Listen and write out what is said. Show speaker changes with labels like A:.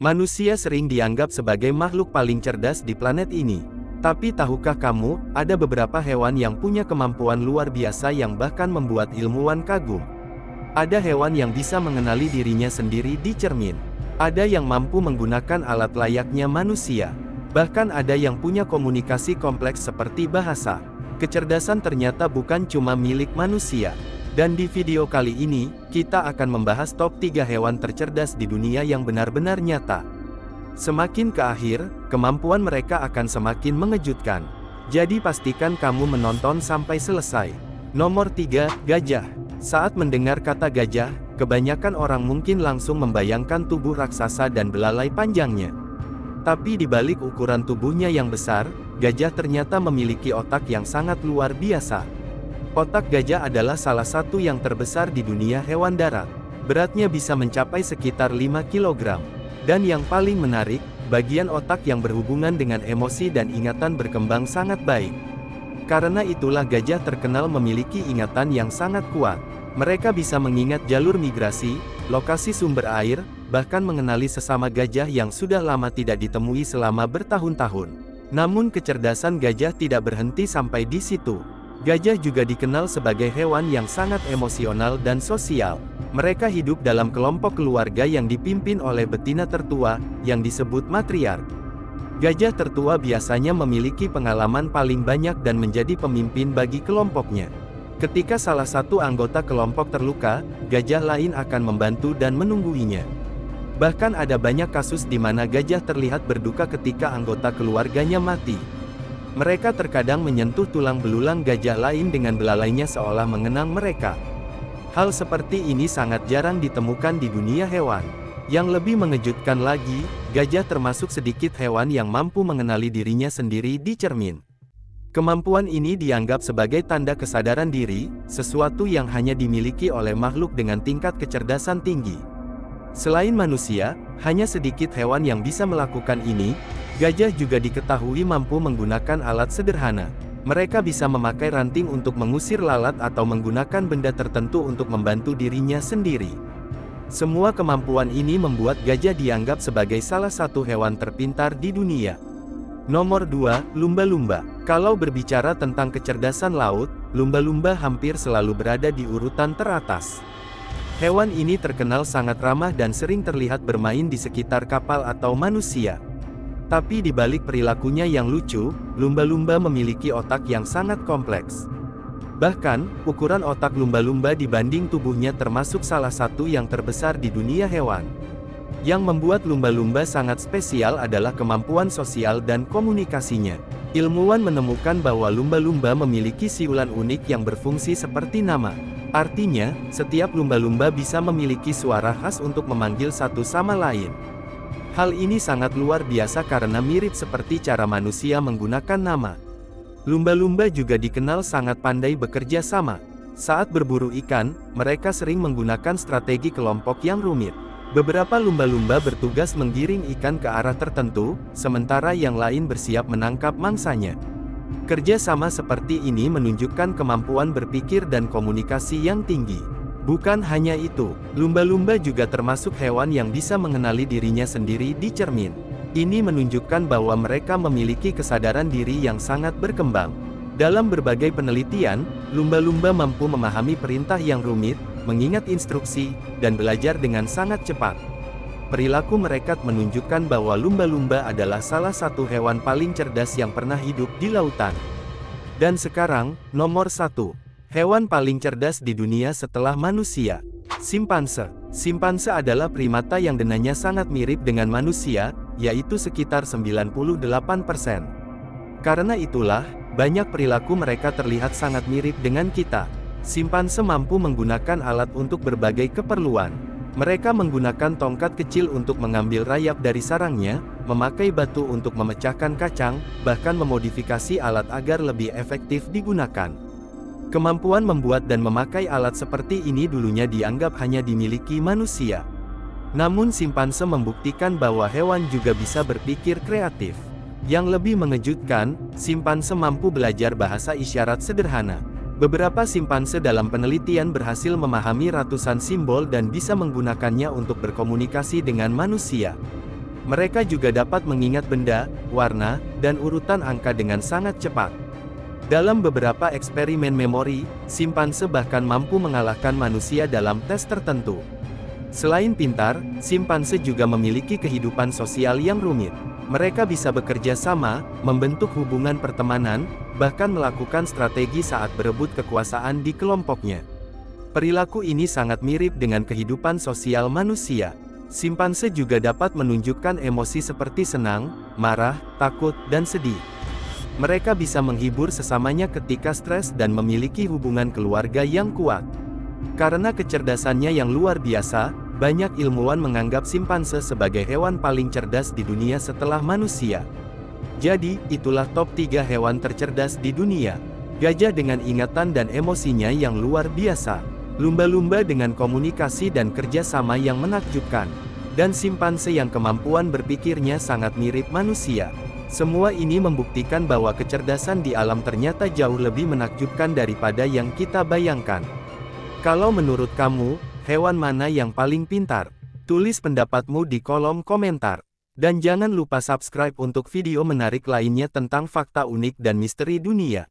A: Manusia sering dianggap sebagai makhluk paling cerdas di planet ini. Tapi tahukah kamu, ada beberapa hewan yang punya kemampuan luar biasa yang bahkan membuat ilmuwan kagum. Ada hewan yang bisa mengenali dirinya sendiri di cermin. Ada yang mampu menggunakan alat layaknya manusia. Bahkan ada yang punya komunikasi kompleks seperti bahasa. Kecerdasan ternyata bukan cuma milik manusia. Dan di video kali ini, kita akan membahas top 3 hewan tercerdas di dunia yang benar-benar nyata. Semakin ke akhir, kemampuan mereka akan semakin mengejutkan. Jadi pastikan kamu menonton sampai selesai. Nomor 3, gajah. Saat mendengar kata gajah, kebanyakan orang mungkin langsung membayangkan tubuh raksasa dan belalai panjangnya. Tapi di balik ukuran tubuhnya yang besar, gajah ternyata memiliki otak yang sangat luar biasa. Otak gajah adalah salah satu yang terbesar di dunia hewan darat. Beratnya bisa mencapai sekitar 5 kg. Dan yang paling menarik, bagian otak yang berhubungan dengan emosi dan ingatan berkembang sangat baik. Karena itulah gajah terkenal memiliki ingatan yang sangat kuat. Mereka bisa mengingat jalur migrasi, lokasi sumber air, bahkan mengenali sesama gajah yang sudah lama tidak ditemui selama bertahun-tahun. Namun kecerdasan gajah tidak berhenti sampai di situ. Gajah juga dikenal sebagai hewan yang sangat emosional dan sosial. Mereka hidup dalam kelompok keluarga yang dipimpin oleh betina tertua, yang disebut matriark. Gajah tertua biasanya memiliki pengalaman paling banyak dan menjadi pemimpin bagi kelompoknya. Ketika salah satu anggota kelompok terluka, gajah lain akan membantu dan menungguinya. Bahkan ada banyak kasus di mana gajah terlihat berduka ketika anggota keluarganya mati. Mereka terkadang menyentuh tulang belulang gajah lain dengan belalainya seolah mengenang mereka. Hal seperti ini sangat jarang ditemukan di dunia hewan. Yang lebih mengejutkan lagi, gajah termasuk sedikit hewan yang mampu mengenali dirinya sendiri di cermin. Kemampuan ini dianggap sebagai tanda kesadaran diri, sesuatu yang hanya dimiliki oleh makhluk dengan tingkat kecerdasan tinggi. Selain manusia, hanya sedikit hewan yang bisa melakukan ini. Gajah juga diketahui mampu menggunakan alat sederhana. Mereka bisa memakai ranting untuk mengusir lalat atau menggunakan benda tertentu untuk membantu dirinya sendiri. Semua kemampuan ini membuat gajah dianggap sebagai salah satu hewan terpintar di dunia. Nomor 2, lumba-lumba. Kalau berbicara tentang kecerdasan laut, lumba-lumba hampir selalu berada di urutan teratas. Hewan ini terkenal sangat ramah dan sering terlihat bermain di sekitar kapal atau manusia. Tapi di balik perilakunya yang lucu, lumba-lumba memiliki otak yang sangat kompleks. Bahkan, ukuran otak lumba-lumba dibanding tubuhnya termasuk salah satu yang terbesar di dunia hewan. Yang membuat lumba-lumba sangat spesial adalah kemampuan sosial dan komunikasinya. Ilmuwan menemukan bahwa lumba-lumba memiliki siulan unik yang berfungsi seperti nama. Artinya, setiap lumba-lumba bisa memiliki suara khas untuk memanggil satu sama lain. Hal ini sangat luar biasa karena mirip seperti cara manusia menggunakan nama. Lumba-lumba juga dikenal sangat pandai bekerja sama. Saat berburu ikan, mereka sering menggunakan strategi kelompok yang rumit. Beberapa lumba-lumba bertugas menggiring ikan ke arah tertentu, sementara yang lain bersiap menangkap mangsanya. Kerja sama seperti ini menunjukkan kemampuan berpikir dan komunikasi yang tinggi. Bukan hanya itu, lumba-lumba juga termasuk hewan yang bisa mengenali dirinya sendiri di cermin. Ini menunjukkan bahwa mereka memiliki kesadaran diri yang sangat berkembang. Dalam berbagai penelitian, lumba-lumba mampu memahami perintah yang rumit, mengingat instruksi, dan belajar dengan sangat cepat. Perilaku mereka menunjukkan bahwa lumba-lumba adalah salah satu hewan paling cerdas yang pernah hidup di lautan. Dan sekarang, nomor 1. Hewan paling cerdas di dunia setelah manusia. Simpanse. Simpanse adalah primata yang denanya sangat mirip dengan manusia, yaitu sekitar 98%. Karena itulah, banyak perilaku mereka terlihat sangat mirip dengan kita. Simpanse mampu menggunakan alat untuk berbagai keperluan. Mereka menggunakan tongkat kecil untuk mengambil rayap dari sarangnya, memakai batu untuk memecahkan kacang, bahkan memodifikasi alat agar lebih efektif digunakan. Kemampuan membuat dan memakai alat seperti ini dulunya dianggap hanya dimiliki manusia. Namun simpanse membuktikan bahwa hewan juga bisa berpikir kreatif. Yang lebih mengejutkan, simpanse mampu belajar bahasa isyarat sederhana. Beberapa simpanse dalam penelitian berhasil memahami ratusan simbol dan bisa menggunakannya untuk berkomunikasi dengan manusia. Mereka juga dapat mengingat benda, warna, dan urutan angka dengan sangat cepat. Dalam beberapa eksperimen memori, simpanse bahkan mampu mengalahkan manusia dalam tes tertentu. Selain pintar, simpanse juga memiliki kehidupan sosial yang rumit. Mereka bisa bekerja sama, membentuk hubungan pertemanan, bahkan melakukan strategi saat berebut kekuasaan di kelompoknya. Perilaku ini sangat mirip dengan kehidupan sosial manusia. Simpanse juga dapat menunjukkan emosi seperti senang, marah, takut, dan sedih. Mereka bisa menghibur sesamanya ketika stres dan memiliki hubungan keluarga yang kuat. Karena kecerdasannya yang luar biasa, banyak ilmuwan menganggap simpanse sebagai hewan paling cerdas di dunia setelah manusia. Jadi, itulah top 3 hewan tercerdas di dunia. Gajah dengan ingatan dan emosinya yang luar biasa. Lumba-lumba dengan komunikasi dan kerja sama yang menakjubkan. Dan simpanse yang kemampuan berpikirnya sangat mirip manusia. Semua ini membuktikan bahwa kecerdasan di alam ternyata jauh lebih menakjubkan daripada yang kita bayangkan. Kalau menurut kamu, hewan mana yang paling pintar? Tulis pendapatmu di kolom komentar. Dan jangan lupa subscribe untuk video menarik lainnya tentang fakta unik dan misteri dunia.